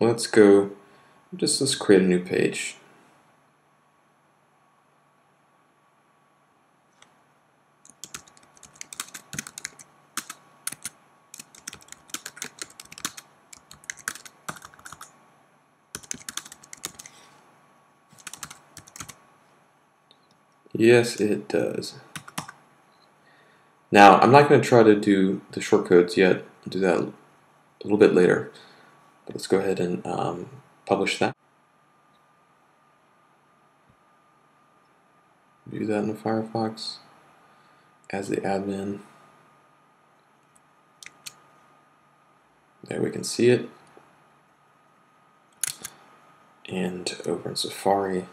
let's create a new page. Yes, it does. Now, I'm not going to try to do the shortcodes yet. I'll do that a little bit later. But let's go ahead and publish that. View that in the Firefox as the admin. There we can see it. And over in Safari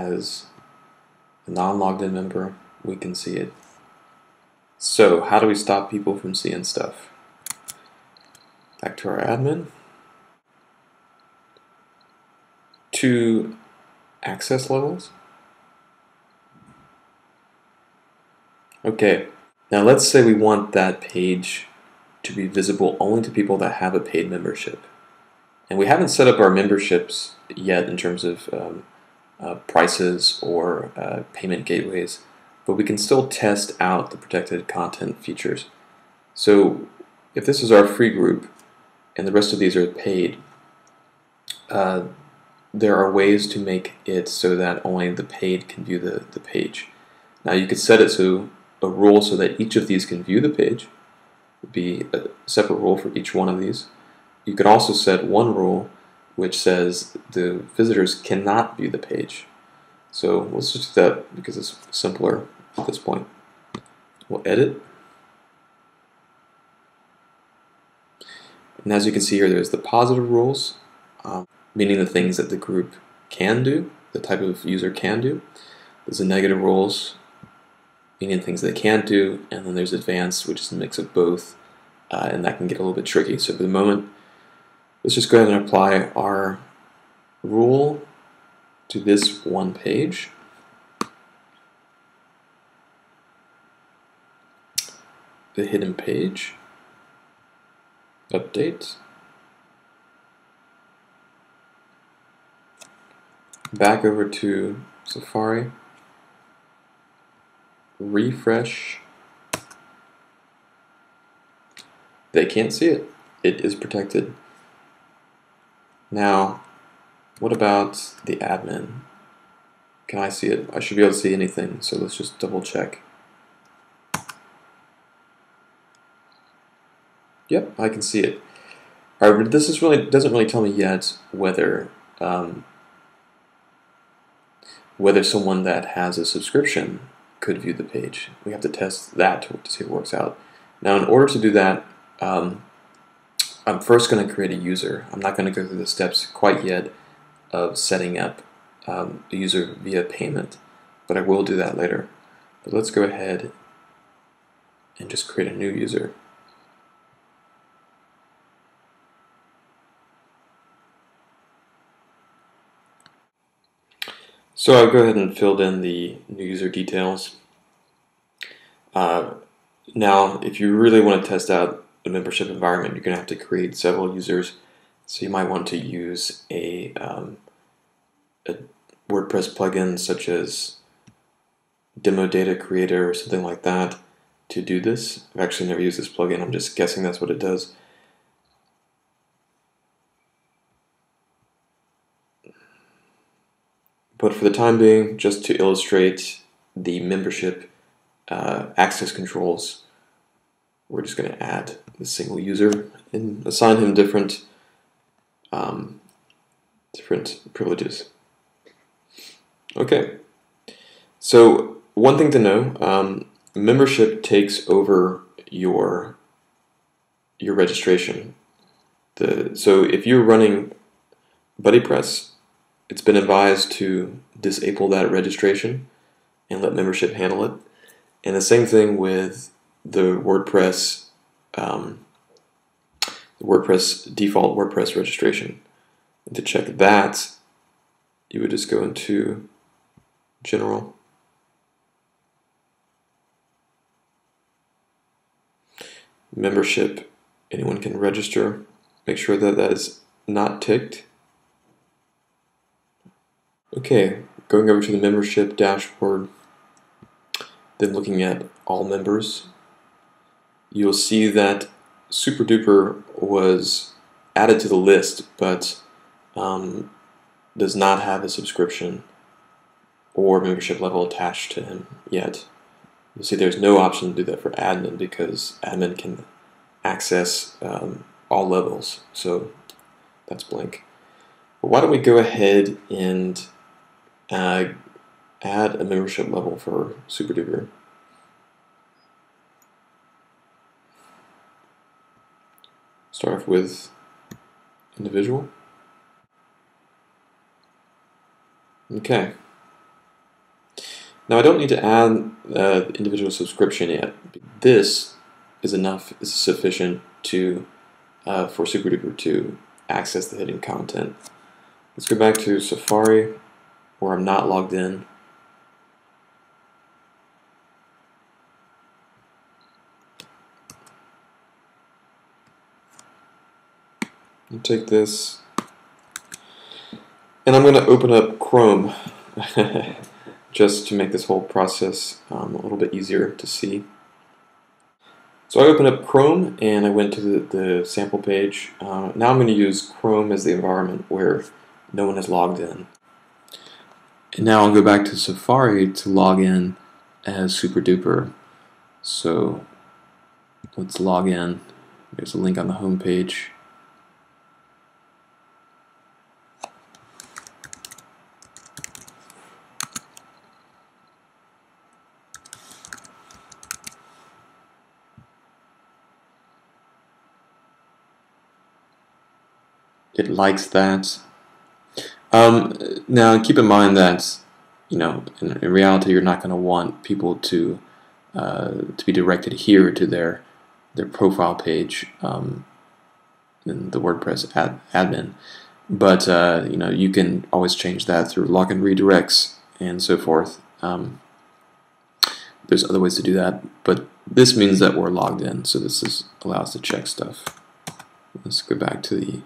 as a non-logged in member, we can see it. So how do we stop people from seeing stuff? Back to our admin. To access levels. Okay, now let's say we want that page to be visible only to people that have a paid membership. And we haven't set up our memberships yet in terms of prices or payment gateways, but we can still test out the protected content features. So if this is our free group and the rest of these are paid, there are ways to make it so that only the paid can view the page. Now you could set it so a rule so that each of these can view the page. It would be a separate rule for each one of these. You could also set one rule which says the visitors cannot view the page. So let's just do that because it's simpler at this point. We'll edit. And as you can see here, there's the positive rules, meaning the things that the group can do, the type of user can do. There's the negative rules, meaning things they can't do, and then there's advanced, which is a mix of both, and that can get a little bit tricky. So for the moment, let's just go ahead and apply our rule to this one page. The hidden page. Update. Back over to Safari. Refresh. They can't see it. It is protected. Now, what about the admin? Can I see it? I should be able to see anything, so let's just double check. Yep, I can see it. Alright, but this doesn't really tell me yet whether whether someone that has a subscription could view the page. We have to test that to see if it works out. Now, in order to do that, I'm first going to create a user. I'm not going to go through the steps quite yet of setting up a user via payment, but I will do that later. But let's go ahead and just create a new user. So I'll go ahead and filled in the new user details. Now, if you really want to test out a membership environment, you're going to have to create several users. So you might want to use a WordPress plugin such as Demo Data Creator or something like that to do this. I've actually never used this plugin. I'm just guessing that's what it does. But for the time being, just to illustrate the membership access controls, we're just going to add the single user and assign him different privileges. Okay, so one thing to know, membership takes over your registration. So if you're running BuddyPress, it's been advised to disable that registration and let membership handle it. And the same thing with the WordPress default WordPress registration. And to check that, you would just go into General, Membership, anyone can register. Make sure that that is not ticked. Okay, going over to the membership dashboard, then looking at all members, you'll see that SuperDuper was added to the list, but does not have a subscription or membership level attached to him yet. You'll see there's no option to do that for admin because admin can access all levels, so that's blank. But why don't we go ahead and add a membership level for SuperDuper. Start off with individual. Okay. Now I don't need to add the individual subscription yet. This is enough, is sufficient to for SuperDuper to access the hidden content. Let's go back to Safari, where I'm not logged in. I'll take this, and I'm going to open up Chrome just to make this whole process a little bit easier to see. So I opened up Chrome and I went to the sample page. Now I'm going to use Chrome as the environment where no one has logged in. And now I'll go back to Safari to log in as SuperDuper. So let's log in. There's a link on the home page. It likes that. Now keep in mind that in reality you're not going to want people to be directed here to their profile page in the WordPress admin, but you can always change that through login redirects and so forth. There's other ways to do that, but this means that we're logged in, so this allows us to check stuff. Let's go back to the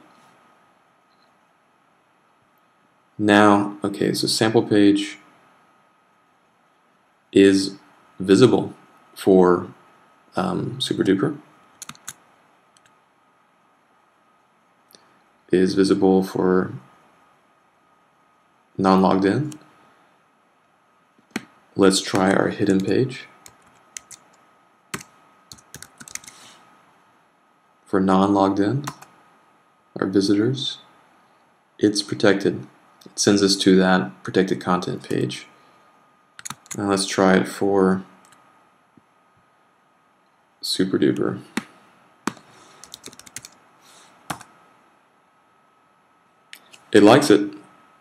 now. Okay, so sample page is visible for SuperDuper, is visible for non-logged in. Let's try our hidden page. For non-logged in, our visitors, it's protected. It sends us to that protected content page. Now let's try it for SuperDuper. It likes it.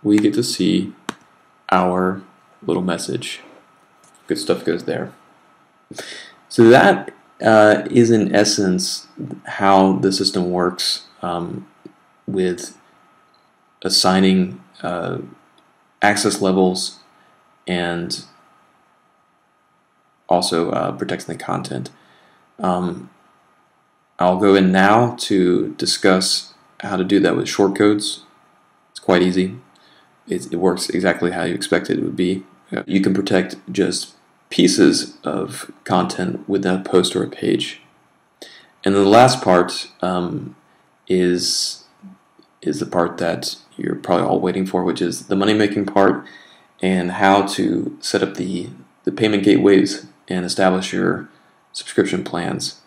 We get to see our little message. Good stuff goes there. So that is in essence how the system works with assigning access levels and also protecting the content. I'll go in now to discuss how to do that with shortcodes. It's quite easy. It works exactly how you expect it would be. You can protect just pieces of content with a post or a page. And then the last part is the part that you're probably all waiting for, which is the money-making part and how to set up the payment gateways and establish your subscription plans.